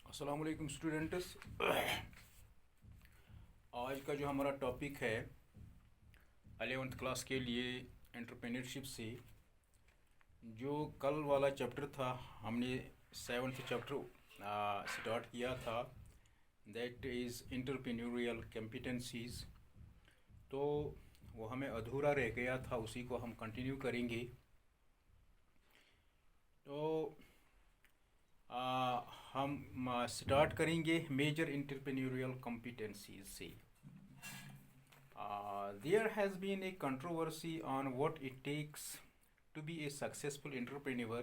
अस्सलाम वालेकुम स्टूडेंट्स। आज का जो हमारा टॉपिक है 11th क्लास के लिए एंटरप्रेन्योरशिप से जो कल वाला चैप्टर था, हमने 7th चैप्टर स्टार्ट किया था, दैट इज़ एंटरप्रेन्योरियल कॉम्पिटेंसीज। तो वो हमें अधूरा रह गया था, उसी को हम कंटिन्यू करेंगे। तो हम स्टार्ट करेंगे मेजर एंटरप्रेन्योरियल कॉम्पिटेंसीज से। There has been a controversy on what it takes to be a successful entrepreneur.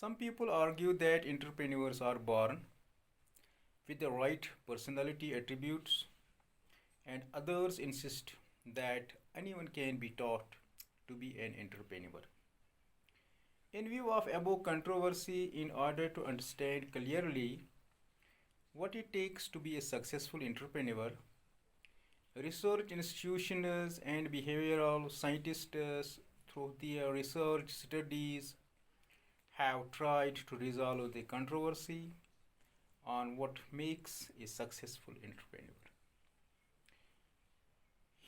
Some people argue that entrepreneurs are born with the right personality attributes, and others insist that anyone can be taught to be an entrepreneur. In view of above controversy, in order to understand clearly what it takes to be a successful entrepreneur, research institutions and behavioral scientists, through their research studies, have tried to resolve the controversy on what makes a successful entrepreneur.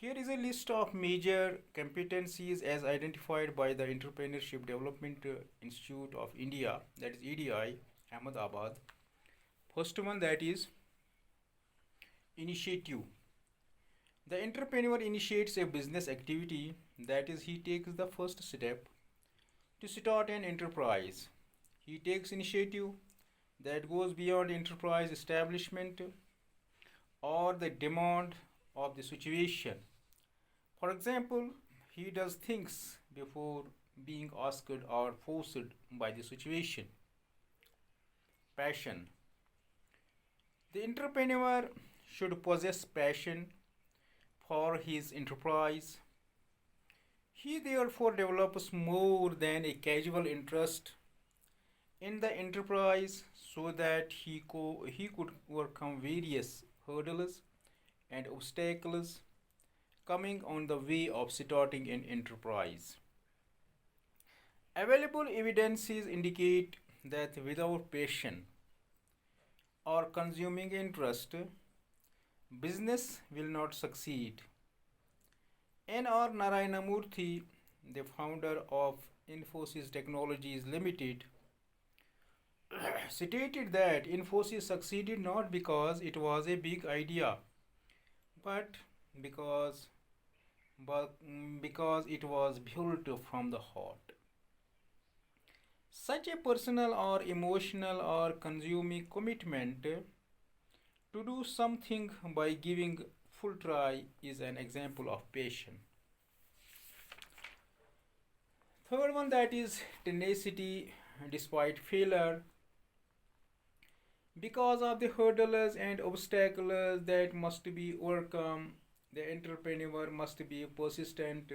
Here is a list of major competencies as identified by the Entrepreneurship Development Institute of India, that is EDI, Ahmedabad. First one, that is initiative. The entrepreneur initiates a business activity, that is, he takes the first step to start an enterprise. He takes initiative that goes beyond enterprise establishment or the demand of the situation. For example, he does things before being asked or forced by the situation. Passion. The entrepreneur should possess passion for his enterprise. He therefore develops more than a casual interest in the enterprise so that he could overcome various hurdles and obstacles coming on the way of starting an enterprise. Available evidences indicate that without passion or consuming interest, business will not succeed. N.R. Narayanamurthy, the founder of Infosys Technologies Limited, stated that Infosys succeeded not because it was a big idea, but because because it was built from the heart. Such a personal or emotional or consuming commitment to do something by giving full try is an example of passion. Third one, that is tenacity despite failure. Because of the hurdles and obstacles that must be overcome, the entrepreneur must be persistent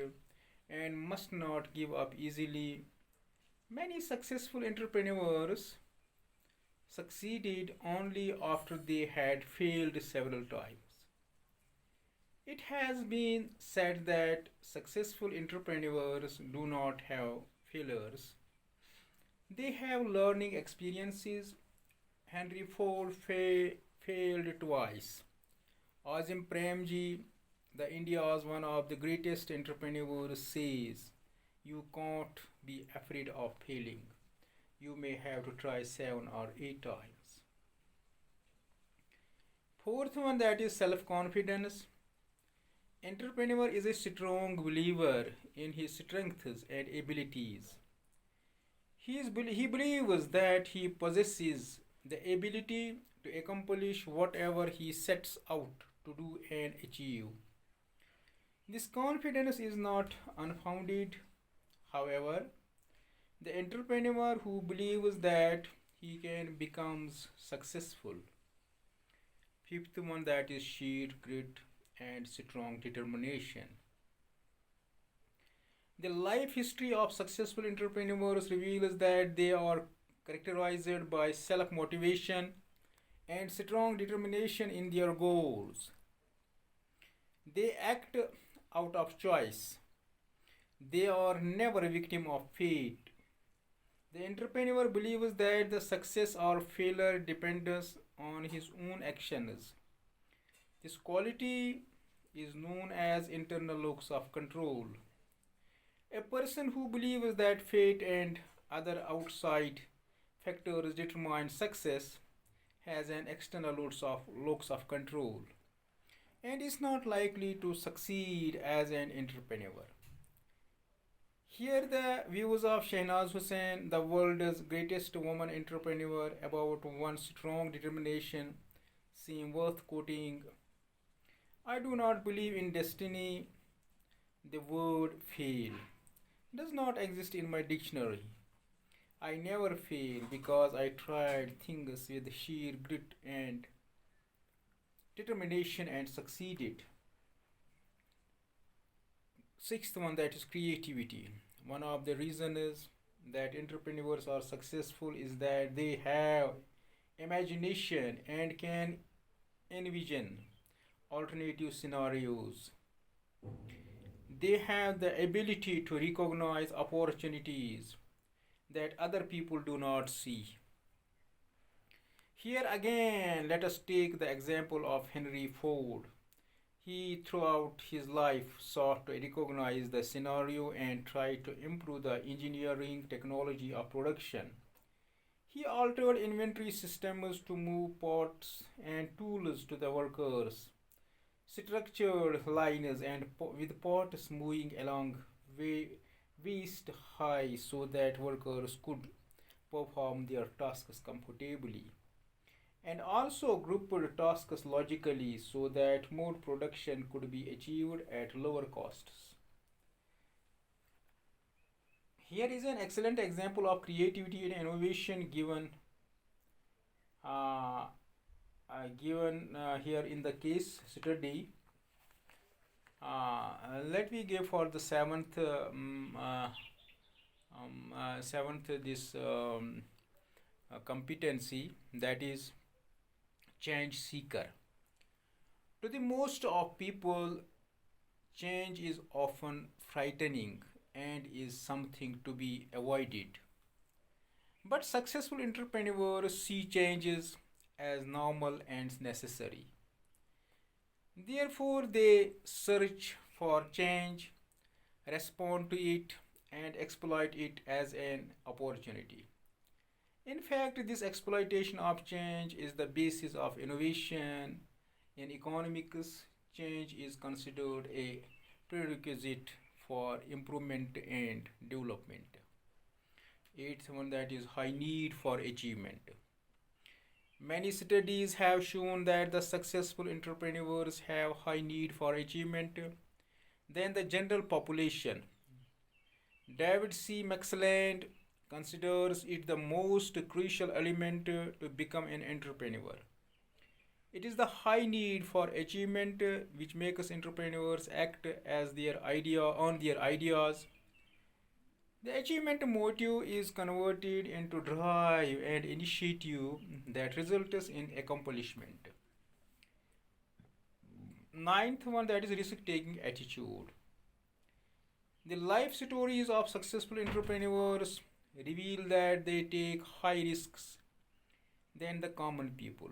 and must not give up easily. Many successful entrepreneurs succeeded only after they had failed several times. It has been said that successful entrepreneurs do not have failures, they have learning experiences. Henry Ford failed twice. Azim Premji, the India's one of the greatest entrepreneurs, says, "You can't be afraid of failing. You may have to try 7 or 8 times." Fourth one, that is self-confidence. Entrepreneur is a strong believer in his strengths and abilities. He believes that he possesses the ability to accomplish whatever he sets out to do and achieve. This confidence is not unfounded. However, the entrepreneur who believes that he can becomes successful. Fifth one, that is sheer grit and strong determination. The life history of successful entrepreneurs reveals that they are characterized by self motivation and strong determination in their goals. They act out of choice. They are never a victim of fate. The entrepreneur believes that the success or failure depends on his own actions. This quality is known as internal locus of control. A person who believes that fate and other outside factors determine success has an external locus of control and is not likely to succeed as an entrepreneur. Here the views of Shehnaz Hussain, the world's greatest woman entrepreneur, about one's strong determination seem worth quoting. I do not believe in destiny. The word fail does not exist in my dictionary. I never fail because I tried things with sheer grit and determination and succeeded. Sixth one, that is creativity. One of the reasons that entrepreneurs are successful is that they have imagination and can envision alternative scenarios. They have the ability to recognize opportunities that other people do not see. Here again, let us take the example of Henry Ford. He, throughout his life, sought to recognize the scenario and tried to improve the engineering technology of production. He altered inventory systems to move parts and tools to the workers, structured lines and with parts moving along waist high so that workers could perform their tasks comfortably, and also grouped tasks logically so that more production could be achieved at lower costs. Here is an excellent example of creativity and innovation uh, given here in the case study. Let me give for the seventh this competency, that is change seeker. To the most of people, change is often frightening and is something to be avoided. But successful entrepreneurs see changes as normal and necessary. Therefore, they search for change, respond to it, and exploit it as an opportunity. In fact, this exploitation of change is the basis of innovation. In economics, change is considered a prerequisite for improvement and development. Eighth one, that is high need for achievement. Many studies have shown that the successful entrepreneurs have high need for achievement than the general population. David C. McClelland considers it the most crucial element to become an entrepreneur. It is the high need for achievement which makes entrepreneurs act as their idea on their ideas. The achievement motive is converted into drive and initiative that results in accomplishment. Ninth one, that is risk taking attitude. The life stories of successful entrepreneurs reveal that they take high risks than the common people.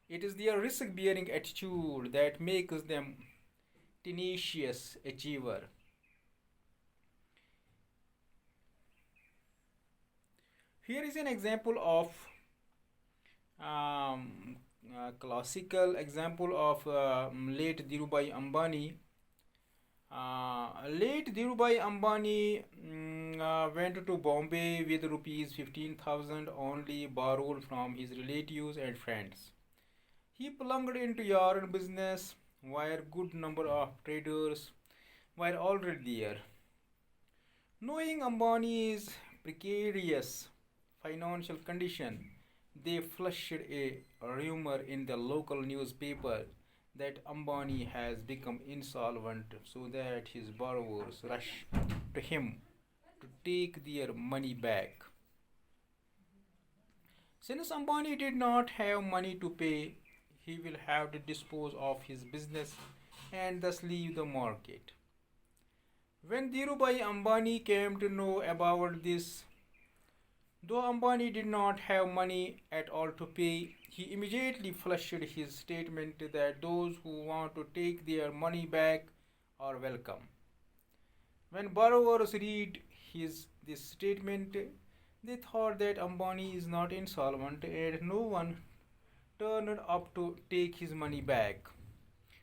It is their risk bearing attitude that makes them tenacious achiever. Here is an example of classical example of late Dhirubhai Ambani. Late Dhirubhai Ambani went to Bombay with rupees 15,000 only borrowed from his relatives and friends. He plunged into yarn business where good number of traders were already there. Knowing Ambani's precarious financial condition, they flushed a rumor in the local newspaper that Ambani has become insolvent so that his borrowers rush to him to take their money back. Since Ambani did not have money to pay, he will have to dispose of his business and thus leave the market. When Dhirubhai Ambani came to know about this, Though Ambani did not have money at all to pay, he immediately flushed his statement that those who want to take their money back are welcome. When borrowers read this statement, they thought that Ambani is not insolvent and no one turned up to take his money back.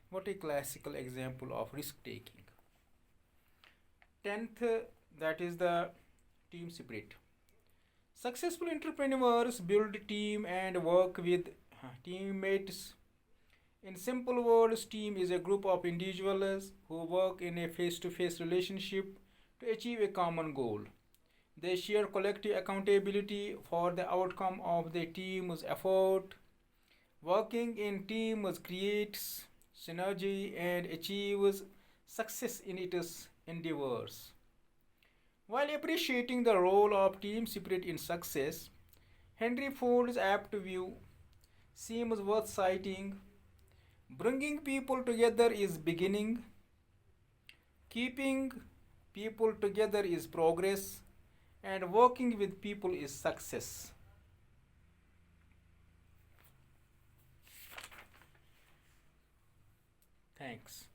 What a classical example of risk taking. 10th, that is the team spirit. Successful entrepreneurs build team and work with teammates. In simple words, team is a group of individuals who work in a face to face relationship to achieve a common goal. They share collective accountability for the outcome of the team's effort. Working in teams creates synergy and achieves success in its endeavors. While appreciating the role of team spirit in success, Henry Ford's apt view seems worth citing. Bringing people together is beginning, keeping people together is progress, and working with people is success. Thanks.